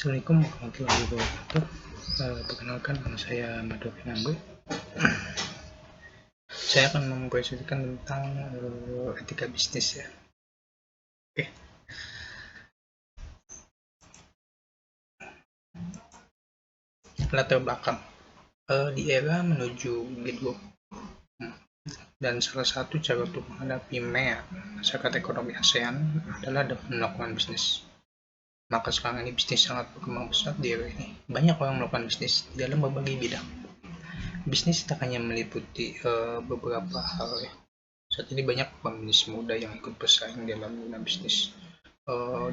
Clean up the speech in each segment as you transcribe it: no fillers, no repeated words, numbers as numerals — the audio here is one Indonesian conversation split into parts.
Assalamualaikum warahmatullahi wabarakatuh. Perkenalkan, nama saya Madu Pinanggo. Saya akan mempresentasikan tentang etika bisnis ya. Oke. Latar belakang di era menuju G20 dan salah satu cara untuk menghadapi MEA, masyarakat ekonomi ASEAN, adalah dengan melakukan bisnis. Maka sekarang ini bisnis sangat berkembang pesat di era ini. Banyak orang melakukan bisnis di dalam berbagai bidang. Bisnis tak hanya meliputi beberapa hal ya. Saat ini banyak pembisnis muda yang ikut bersaing dalam dunia bisnis.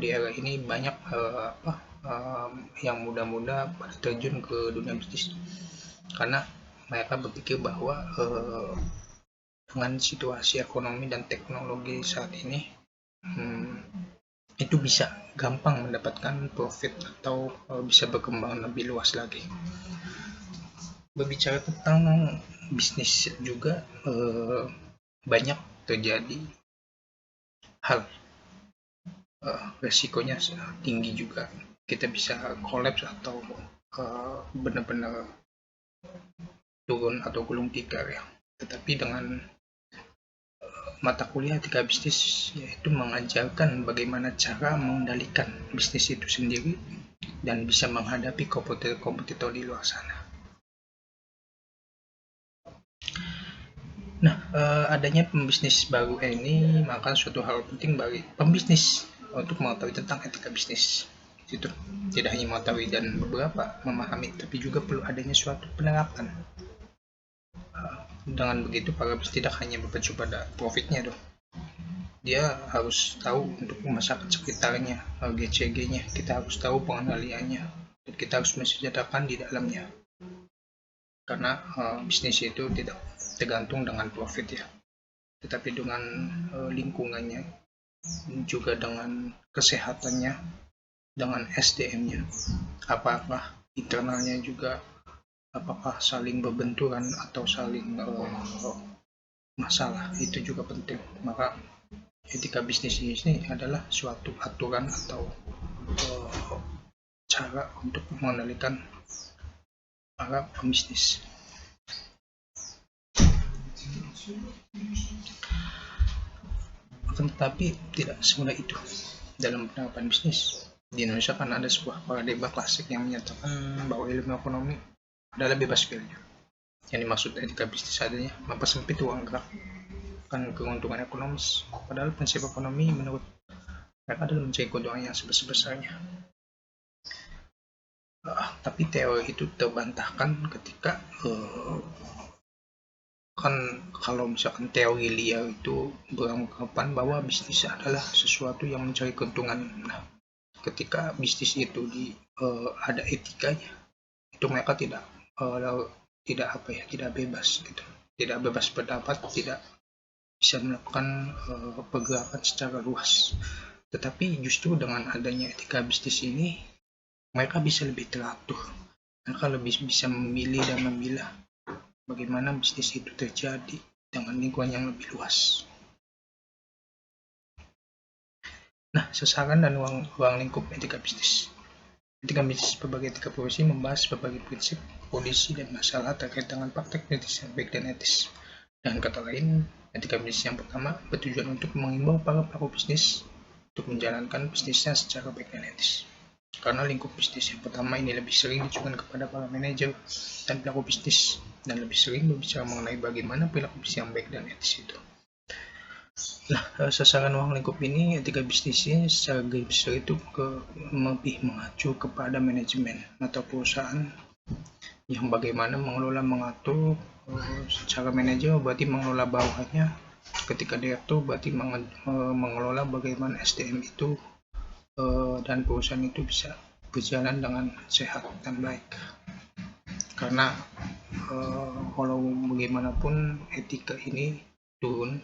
Di era ini banyak yang muda-muda pada terjun ke dunia bisnis karena mereka berpikir bahwa dengan situasi ekonomi dan teknologi saat ini itu bisa gampang mendapatkan profit atau bisa berkembang lebih luas lagi. Berbicara tentang bisnis juga banyak terjadi hal resikonya tinggi juga, kita bisa kolaps atau benar-benar turun atau gulung tikar ya. Tetapi dengan mata kuliah etika bisnis, yaitu mengajarkan bagaimana cara mengendalikan bisnis itu sendiri dan bisa menghadapi kompetitor di luar sana. Nah, adanya pembisnis baru ini maka suatu hal penting bagi pembisnis untuk mengetahui tentang etika bisnis. Itu tidak hanya mengetahui dan beberapa memahami, tapi juga perlu adanya suatu penerapan. Dengan begitu, para bisnis tidak hanya berpacu pada profitnya dong. Dia harus tahu untuk masyarakat sekitarnya, GCG-nya, kita harus tahu pengendaliannya, dan kita harus mensejahterakan di dalamnya. Karena bisnis itu tidak tergantung dengan profit ya, tetapi dengan lingkungannya, juga dengan kesehatannya, dengan SDM-nya, apakah internalnya juga, apakah saling berbenturan atau saling masalah, itu juga penting. Maka etika bisnis ini adalah suatu aturan atau cara untuk mengendalikan para pembisnis. Tetapi tidak semudah itu dalam penerapan bisnis. Di Indonesia kan ada sebuah paradigma klasik yang menyatakan bahwa ilmu ekonomi adalah bebas pilihan. Yang dimaksud etika bisnis adanya mempersempit ruang gerak kan keuntungan ekonomis, padahal prinsip ekonomi menurut mereka adalah mencari keuntungan yang sebesar-besarnya. Tapi teori itu terbantahkan ketika kan kalau misalkan teori liar itu beranggapan bahwa bisnis adalah sesuatu yang mencari keuntungan. Nah, ketika bisnis itu ada etikanya, itu mereka tidak bebas gitu, tidak bebas pendapat, tidak bisa melakukan pergerakan secara luas. Tetapi justru dengan adanya etika bisnis ini, mereka bisa lebih teratur, mereka lebih bisa memilih dan memilah bagaimana bisnis itu terjadi dengan lingkungan yang lebih luas. Nah, sasaran dan ruang lingkup etika bisnis. Etika bisnis berbagai etika profesi membahas berbagai prinsip, kondisi, dan masalah terkait dengan praktek bisnis yang baik dan etis. Dengan kata lain, etika bisnis yang pertama bertujuan untuk mengimbau para pelaku bisnis untuk menjalankan bisnisnya secara baik dan etis. Karena lingkup bisnis yang pertama ini lebih sering ditujukan kepada para manajer dan pelaku bisnis, dan lebih sering berbicara mengenai bagaimana perilaku bisnis yang baik dan etis itu. Nah, sasaran ruang lingkup ini, etika bisnisnya secara garis besar itu lebih mengacu kepada manajemen atau perusahaan yang bagaimana mengelola, mengatur secara manajer berarti mengelola bawahannya, ketika direktur berarti mengelola bagaimana SDM itu dan perusahaan itu bisa berjalan dengan sehat dan baik. Karena kalau bagaimanapun etika ini turun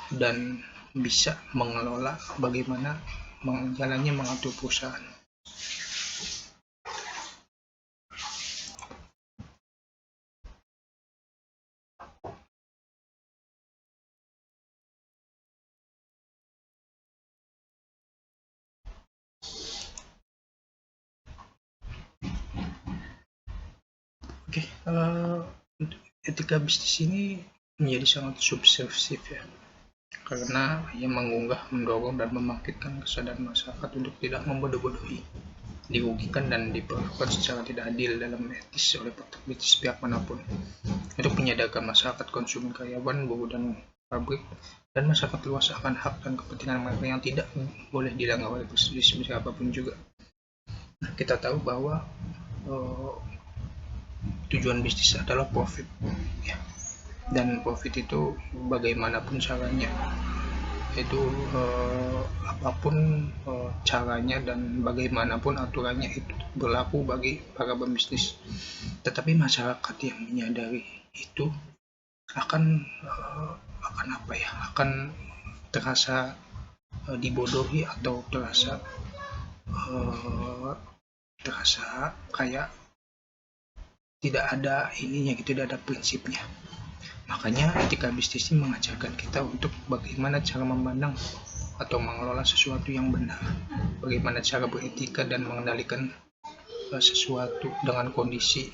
dan bisa mengelola bagaimana jalannya mengatur perusahaan. Oke, untuk etika bisnis ini menjadi sangat subversif ya, karena ia mengunggah, mendorong, dan membangkitkan kesadaran masyarakat untuk tidak membodoh-bodohi, dirugikan, dan diperlakukan secara tidak adil dalam etis oleh praktek bisnis pihak manapun, untuk menyadarkan masyarakat, konsumen, karyawan, buruh, dan pabrik, dan masyarakat luas akan hak dan kepentingan mereka yang tidak boleh dilanggar oleh bisnis apapun juga. Nah, kita tahu bahwa uh, tujuan bisnis adalah profit ya. Dan profit itu bagaimanapun caranya itu apapun caranya dan bagaimanapun aturannya itu berlaku bagi para pembisnis. Tetapi masyarakat yang menyadari itu akan apa ya, akan terasa dibodohi, atau terasa kayak tidak ada ininya gitu, tidak ada prinsipnya. Makanya etika bisnis ini mengajarkan kita untuk bagaimana cara memandang atau mengelola sesuatu yang benar, bagaimana cara beretika dan mengendalikan sesuatu dengan kondisi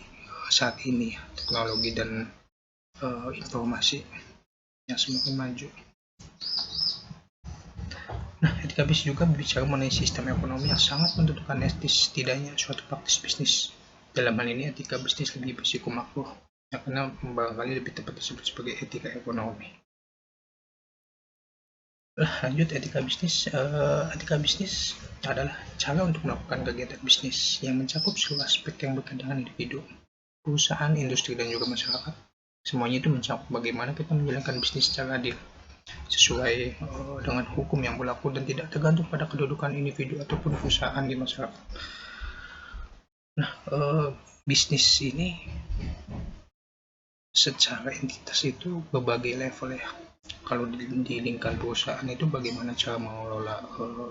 saat ini, teknologi dan informasi yang semakin maju. Nah, etika bisnis juga berbicara mengenai sistem ekonomi yang sangat menentukan etis tidaknya suatu praktis bisnis. Dalam hal ini, etika bisnis lebih bersiko makro, ya, karena barangkali lebih tepat disebut sebagai etika ekonomi. Lanjut, etika bisnis. Etika bisnis adalah cara untuk melakukan kegiatan bisnis yang mencakup seluruh aspek yang berkaitan dengan individu, perusahaan, industri, dan juga masyarakat. Semuanya itu mencakup bagaimana kita menjalankan bisnis secara adil, sesuai dengan hukum yang berlaku, dan tidak tergantung pada kedudukan individu ataupun perusahaan di masyarakat. Nah, bisnis ini secara entitas itu berbagai level ya. Kalau di lingkungan perusahaan itu bagaimana cara mengelola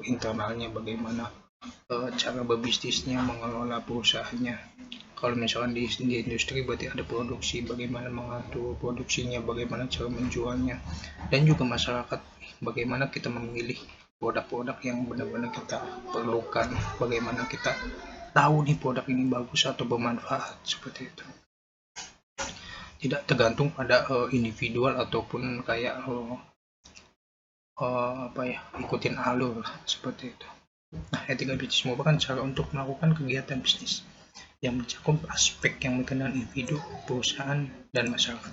internalnya, bagaimana cara berbisnisnya, mengelola perusahaannya. Kalau misalkan di industri berarti ada produksi, bagaimana mengatur produksinya, bagaimana cara menjualnya, dan juga masyarakat, bagaimana kita memilih produk-produk yang benar-benar kita perlukan, bagaimana kita tahu nih produk ini bagus atau bermanfaat, seperti itu. Tidak tergantung pada individual ataupun kayak ikutin alur seperti itu. Nah, etika bisnis merupakan cara untuk melakukan kegiatan bisnis yang mencakup aspek yang berkenaan individu, perusahaan, dan masyarakat.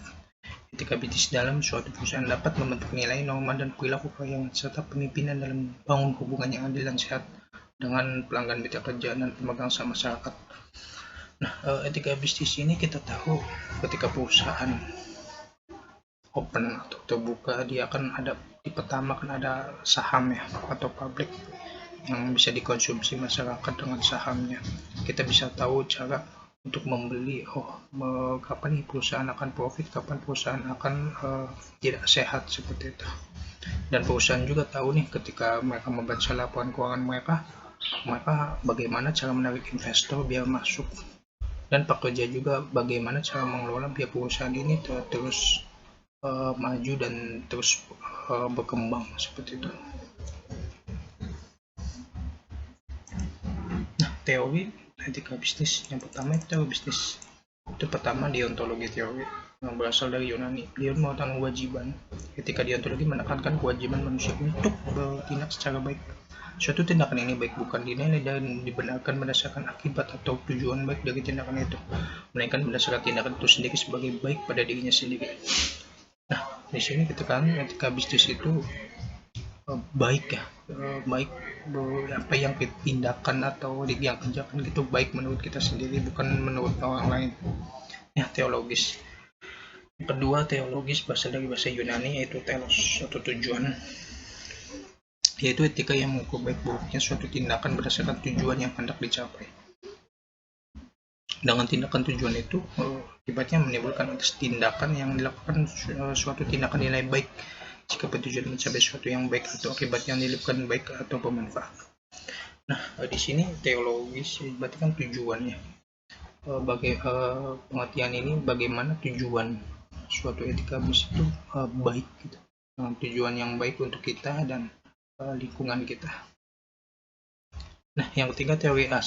Etika bisnis dalam suatu perusahaan dapat membentuk nilai, norma, dan perilaku karyawan serta pemimpinan dalam membangun hubungan yang adil dan sehat dengan pelanggan, mitra kerja, dan pemegang saham masyarakat. Nah, etika bisnis ini kita tahu ketika perusahaan open atau terbuka, dia akan ada di pertama kan ada saham ya, atau publik yang bisa dikonsumsi masyarakat dengan sahamnya. Kita bisa tahu cara untuk membeli, kapan nih perusahaan akan profit, kapan perusahaan akan tidak sehat, seperti itu. Dan perusahaan juga tahu nih ketika mereka membaca laporan keuangan mereka bagaimana cara menarik investor biar masuk, dan pekerja juga bagaimana cara mengelola biar perusahaan ini terus maju dan terus berkembang, seperti itu. Nah, teori etika bisnis yang pertama itu teori bisnis. Itu pertama deontologi teori yang berasal dari Yunani. Dia merupakan kewajiban. Etika deontologi menekankan kewajiban manusia untuk bertindak secara baik. Suatu tindakan ini baik bukan dinilai dan dibenarkan berdasarkan akibat atau tujuan baik dari tindakan itu, melainkan berdasarkan tindakan itu sendiri sebagai baik pada dirinya sendiri. Nah, di sini kita kan etika bisnis itu baik ya, baik apa yang kita tindakan atau yang kerjakan gitu baik menurut kita sendiri, bukan menurut orang lain. Ya, teologis. Yang kedua, teologis berasal dari bahasa Yunani yaitu telos atau tujuan, yaitu etika yang mengukur baik buruknya suatu tindakan berdasarkan tujuan yang hendak dicapai. Dengan tindakan tujuan itu akibatnya menimbulkan atas tindakan yang dilakukan suatu tindakan nilai baik jika bertujuan mencapai sesuatu yang baik atau akibat yang dilakukan baik atau bermanfaat. Nah, di sini teologis berarti kan tujuannya. Pengertian ini bagaimana tujuan suatu etika bisnis itu baik gitu. Tujuan yang baik untuk kita dan lingkungan kita. Nah, yang ketiga teori